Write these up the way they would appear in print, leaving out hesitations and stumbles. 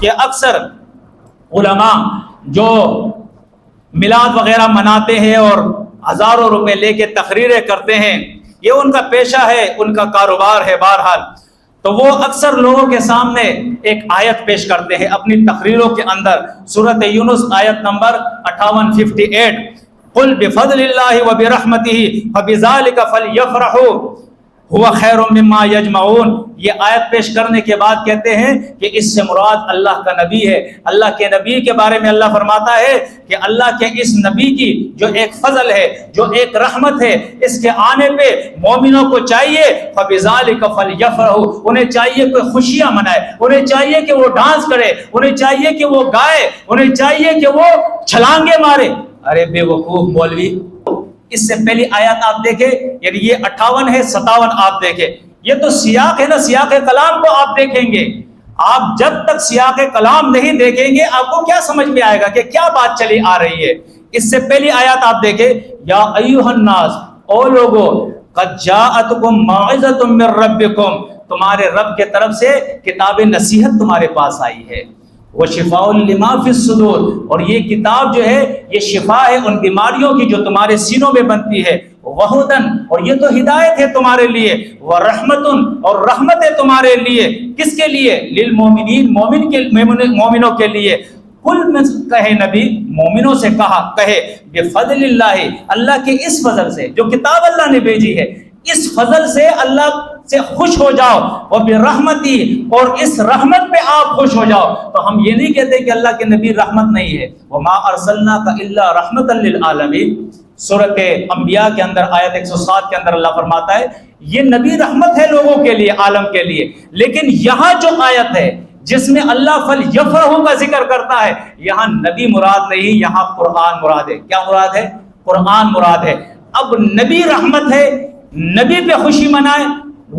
کہ اکثر علماء جو میلاد وغیرہ مناتے ہیں اور ہزاروں روپے لے کے تقریریں کرتے ہیں، یہ ان کا پیشہ ہے، ان کا کاروبار ہے بہرحال، تو وہ اکثر لوگوں کے سامنے ایک آیت پیش کرتے ہیں اپنی تقریروں کے اندر، سورۃ یونس آیت نمبر 58 قل بفضل اللہ وبرحمتہ فبذلک فلیفرحوا هو خیر مما یجمعون، یہ آیت پیش کرنے کے بعد کہتے ہیں کہ اس سے مراد اللہ کا نبی ہے۔ اللہ کے نبی کے بارے میں اللہ فرماتا ہے کہ اللہ کے اس نبی کی جو ایک فضل ہے، جو ایک رحمت ہے، اس کے آنے پہ مومنوں کو چاہیے فبذلک فلیفرحوا، انہیں چاہیے کہ خوشیاں منائے، انہیں چاہیے کہ وہ ڈانس کرے، انہیں چاہیے کہ وہ گائے، انہیں چاہیے کہ وہ چھلانگے مارے۔ ارے بے وقوف مولوی، اس سے پہلی آیات آپ دیکھیں، یعنی یہ 58 ہے، 57 آپ دیکھیں، یہ تو سیاق ہے نا، سیاق کلام کو آپ دیکھیں گے۔ آپ جب تک سیاق کلام نہیں دیکھیں گے آپ کو کیا سمجھ میں آئے گا کہ کیا بات چلی آ رہی ہے۔ اس سے پہلی آیات آپ دیکھیں، یا ایھا الناس، او لوگو، قد جاءتکم موعظۃ من ربکم، تمہارے رب کے طرف سے کتاب نصیحت تمہارے پاس آئی ہے، وشفاء لما فی الصدور، اور یہ کتاب جو ہے یہ شفا ہے ان بیماریوں کی جو تمہارے سینوں میں بنتی ہے، وہدن، اور یہ تو ہدایت ہے تمہارے لیے، ورحمتن، اور رحمت ہے تمہارے لیے، کس کے لیے؟ للمومنین، مومنوں کے لیے۔ کل میں کہے نبی، مومنوں سے کہے بفضل اللہ، اللہ کے اس فضل سے جو کتاب اللہ نے بھیجی ہے، اس فضل سے اللہ سے خوش ہو جاؤ، اور برحمتی، اور اس رحمت پہ آپ خوش ہو جاؤ۔ تو ہم یہ نہیں کہتے کہ اللہ کے نبی رحمت نہیں ہے، وما ارسلناک الا رحمتا للعالمین، سورۃ انبیاء کے اندر آیت 107 کے اندر اللہ فرماتا ہے یہ نبی رحمت ہے لوگوں کے لیے، عالم کے لیے۔ لیکن یہاں جو آیت ہے جس میں اللہ فلیفرحوا کا ذکر کرتا ہے، یہاں نبی مراد نہیں، یہاں قرآن مراد ہے۔ کیا مراد ہے؟ قرآن مراد ہے۔ اب نبی رحمت ہے، نبی پہ خوشی منائے،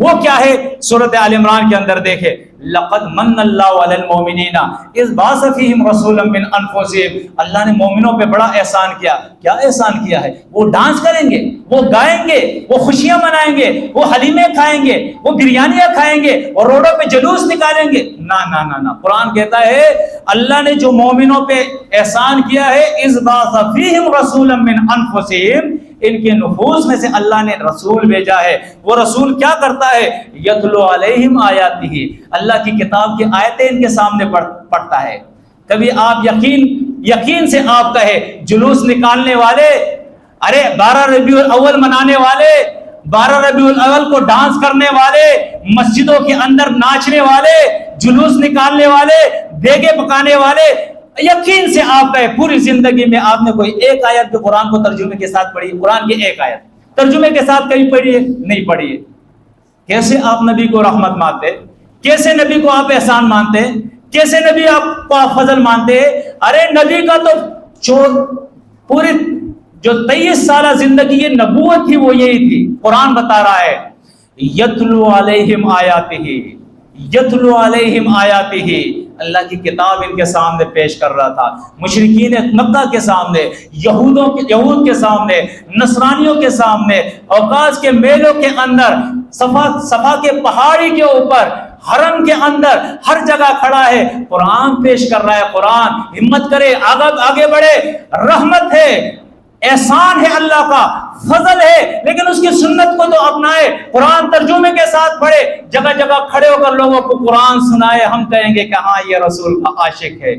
وہ کیا ہے؟ سورۃ آل عمران کے اندر دیکھیں، لقد من اللہ علی المؤمنین اذ بعث فیہم رسولا من انفسہم، اللہ نے مومنوں پہ بڑا احسان کیا۔ کیا احسان کیا ہے؟ وہ ڈانس کریں گے، وہ گائیں گے، وہ خوشیاں منائیں گے، وہ حلیمے کھائیں گے، وہ بریانیاں کھائیں گے، اور روڈوں پہ جلوس نکالیں گے؟ نہ نہ نہ نہ، قرآن کہتا ہے اللہ نے جو مومنوں پہ احسان کیا ہے، اذ بعث فیہم رسولا من انفسہم، ان کے نفوس میں سے اللہ نے رسول بھیجا ہے۔ وہ رسول کیا کرتا ہے؟ یتلو علیہم آیاتہ، اللہ کی کتاب کی آیتیں ان کے سامنے پڑھتا ہے۔ کبھی آپ یقین سے آپ کہے جلوس نکالنے والے، ارے 12 ربیع الاول منانے والے، 12 ربیع الاول کو ڈانس کرنے والے، مسجدوں کے اندر ناچنے والے، جلوس نکالنے والے، دیگے پکانے والے، یقین سے آپ کہے پوری زندگی میں آپ نے کوئی ایک آیت جو قرآن کو ترجمے کے ساتھ پڑھی، قرآن کی ایک آیت ترجمے کے ساتھ کہیں پڑھی ہے؟ نہیں پڑھی ہے۔ کیسے آپ نبی کو رحمت مانتے؟ کیسے نبی کو آپ احسان مانتے؟ کیسے نبی آپ کو آپ فضل مانتے؟ ارے نبی کا تو پوری جو 23 سالہ زندگی یہ نبوت تھی وہ یہی تھی۔ قرآن بتا رہا ہے یتلو علیہم آیاتہ، یتلو علیہم آیاتہ، اللہ کی کتاب ان کے سامنے پیش کر رہا تھا، مشرکین مکہ کے سامنے، یہود کے سامنے، نصرانیوں کے سامنے، اوقاز کے میلوں کے اندر، صفا کے پہاڑی کے اوپر، حرم کے اندر، ہر جگہ کھڑا ہے، قرآن پیش کر رہا ہے۔ قرآن ہمت کرے، آگے بڑھے، رحمت ہے، احسان ہے اللہ کا، فضل ہے، لیکن اس کی سنت کو تو اپنائے، قرآن ترجمے کے ساتھ پڑھے، جگہ جگہ کھڑے ہو کر لوگوں کو قرآن سنائے، ہم کہیں گے کہ ہاں یہ رسول کا عاشق ہے،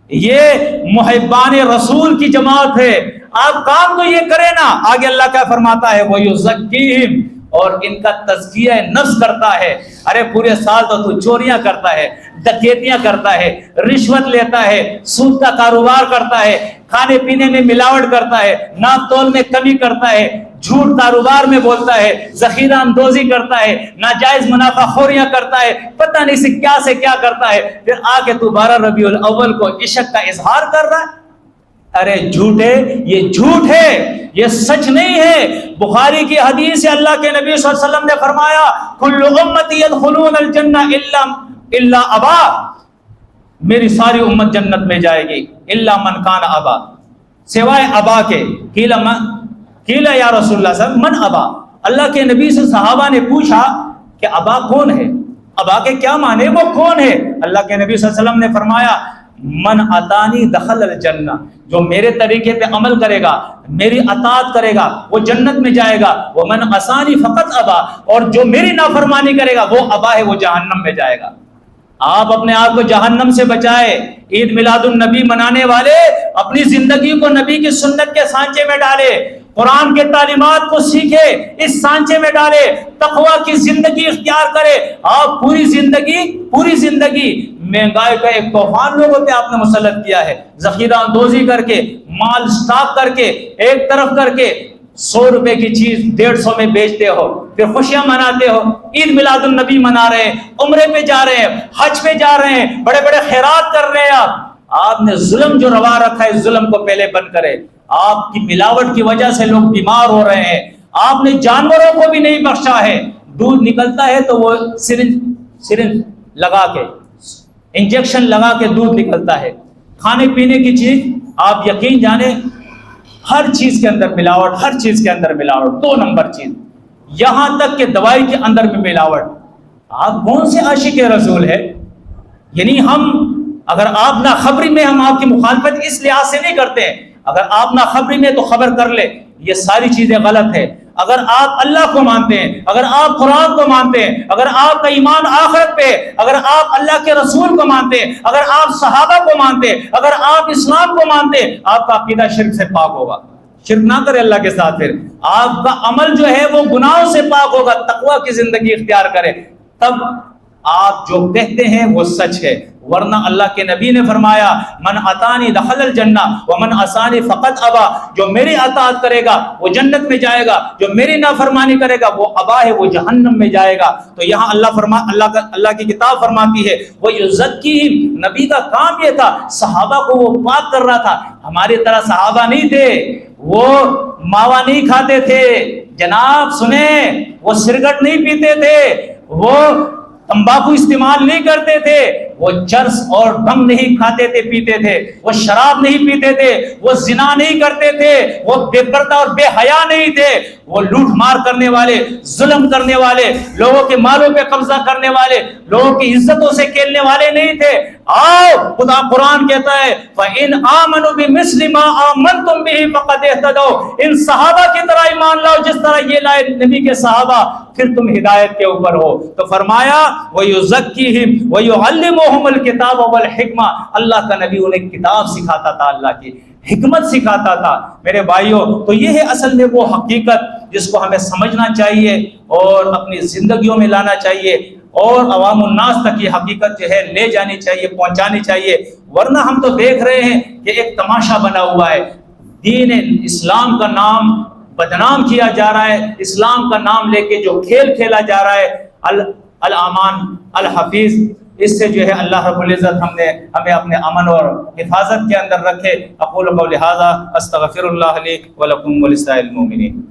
یہ محبان رسول کی جماعت ہے۔ آپ کام تو یہ کرے نا، آگے اللہ کیا فرماتا ہے وَيُزَكِّيهِمْ، اور ان کا تزکیہ نفس کرتا ہے۔ ارے پورے سال تو چوریاں کرتا ہے، ڈکیتیاں کرتا ہے، رشوت لیتا ہے، سود کا کاروبار کرتا ہے، کھانے پینے میں ملاوٹ کرتا ہے، ناپ تول میں کمی کرتا ہے، جھوٹ کاروبار میں بولتا ہے، ذخیرہ اندوزی کرتا ہے، ناجائز منافع خوریاں کرتا ہے، پتہ نہیں سے کیا کرتا ہے، پھر آ کے تو 12 ربیع الاول کو عشق کا اظہار کر رہا ہے۔ ارے جھوٹ ہے، یہ جھوٹ ہے، یہ سچ نہیں ہے۔ بخاری کی حدیث ہے، اللہ کے نبی صلی اللہ علیہ وسلم نے فرمایا کل امتی یدخلون الجنہ الا ابا، میری ساری امت جنت میں جائے گی الا من کان ابا، سوائے ابا کے۔ قیل یا رسول اللہ صلی اللہ علیہ وسلم من ابا، اللہ کے نبی سے صحابہ نے پوچھا کہ ابا کون ہے؟ ابا کے کیا معنی؟ وہ کون ہے؟ اللہ کے نبی صلی اللہ علیہ وسلم نے فرمایا من اطانی دخل الجنہ، جو میرے طریقے پہ عمل کرے گا، میری اطاعت کرے گا، وہ جنت میں جائے گا، وہ من عصانی فقط ابا، اور جو میری نافرمانی کرے گا وہ ابا ہے، وہ جہنم میں جائے گا۔ آپ اپنے آپ کو جہنم سے بچائے۔ عید میلاد النبی منانے والے اپنی زندگی کو نبی کی سنت کے سانچے میں ڈالے، قرآن کے تعلیمات کو سیکھے، اس سانچے میں ڈالے، تقوی کی زندگی اختیار کرے۔ آپ پوری زندگی مہنگائی کا ایک طوفان لوگوں پہ آپ نے مسلط کیا ہے، ذخیرہ اندوزی کر کے، مال سٹاک کر کے، ایک طرف کر کے 100 روپے کی چیز 150 میں بیچتے ہو، پھر خوشیاں مناتے ہو، عید میلاد النبی منا رہے ہیں، عمرے پہ جا رہے ہیں، حج پہ جا رہے ہیں، بڑے بڑے خیرات کر رہے ہیں۔ آپ نے ظلم جو روا رکھا ہے، ظلم کو پہلے بند کرے۔ آپ کی ملاوٹ کی وجہ سے لوگ بیمار ہو رہے ہیں۔ آپ نے جانوروں کو بھی نہیں بخشا ہے، دودھ نکلتا ہے تو وہ سرنج لگا کے، انجیکشن لگا کے دودھ نکلتا ہے۔ کھانے پینے کی چیز آپ یقین جانیں، ہر چیز کے اندر ملاوٹ، ہر چیز کے اندر ملاوٹ، 2 نمبر چیز، یہاں تک کہ دوائی کے اندر بھی ملاوٹ۔ آپ کون سے عاشق رسول ہے؟ یعنی ہم اگر آپ ناخبری میں، ہم آپ کی مخالفت اس لحاظ سے نہیں کرتے ہیں، اگر آپ ناخبری میں تو خبر کر لے، یہ ساری چیزیں غلط ہے۔ اگر آپ اللہ کو مانتے ہیں، اگر آپ قرآن کو مانتے ہیں، اگر آپ کا ایمان آخرت پہ، اگر آپ اللہ کے رسول کو مانتے ہیں، اگر آپ صحابہ کو مانتے ہیں، اگر آپ اسلام کو مانتے ہیں، آپ کا عقیدہ شرک سے پاک ہوگا۔ شرک نہ کرے اللہ کے ساتھ، پھر آپ کا عمل جو ہے وہ گناہوں سے پاک ہوگا، تقوی کی زندگی اختیار کرے، تب آپ جو کہتے ہیں وہ سچ ہے۔ ورنہ اللہ کے نبی نے فرمایا من اطانی دخل الجنہ ومن عصانی فقط ابا، جو میری اطاعت کرے گا وہ جنت میں جائے گا، جو میری نافرمانی کرے گا وہ ابا ہے، وہ جہنم میں جائے گا۔ تو یہاں اللہ کی کتاب فرماتی ہے وَيُزَكِّيهِمْ، نبی کا کام یہ تھا، صحابہ کو وہ پاک کر رہا تھا۔ ہماری طرح صحابہ نہیں تھے، وہ ماوا نہیں کھاتے تھے جناب، سنیں، وہ سگریٹ نہیں پیتے تھے، وہ تمباکو استعمال نہیں کرتے تھے، وہ چرس اور بھنگ نہیں کھاتے تھے پیتے تھے، وہ شراب نہیں پیتے تھے، وہ زنا نہیں کرتے تھے، وہ بے پردہ اور بے حیا نہیں تھے، وہ لوٹ مار کرنے والے، ظلم کرنے والے، لوگوں کے مالوں پہ قبضہ کرنے والے، لوگوں کی عزتوں سے کھیلنے والے نہیں تھے۔ آؤ، خدا قرآن کہتا ہے فَإِنْ آمَنُوا بِمِثْلِ مَا آمَنْتُمْ بِهِ فَقَدِ اهْتَدَوْا، ان صحابہ کی طرح ایمان لاؤ جس طرح یہ لائے نبی کے صحابہ، پھر تم ہدایت کے اوپر ہو۔ تو فرمایا وَيُزَكِّيهِمْ وَيُعَلِّمُهُمُ الْكِتَابَ وَالْحِكْمَةَ، اللہ کا نبی انہیں کتاب سکھاتا تھا، اللہ کی حکمت سکھاتا تھا۔ میرے بھائیوں، تو یہ ہے اصل میں وہ حقیقت جس کو ہمیں سمجھنا چاہیے اور اپنی زندگیوں میں لانا چاہیے، اور عوام الناس تک یہ حقیقت جو ہے لے جانی چاہیے، پہنچانی چاہیے۔ ورنہ ہم تو دیکھ رہے ہیں کہ ایک تماشا بنا ہوا ہے، دین اسلام کا نام بدنام کیا جا رہا ہے، اسلام کا نام لے کے جو کھیل کھیلا جا رہا ہے، الامان الحفیظ، اس سے جو ہے اللہ رب العزت ہمیں اپنے امن اور حفاظت کے اندر رکھے۔ اقول قولی ھذا استغفر اللہ لی ولکم ولسائر المؤمنین۔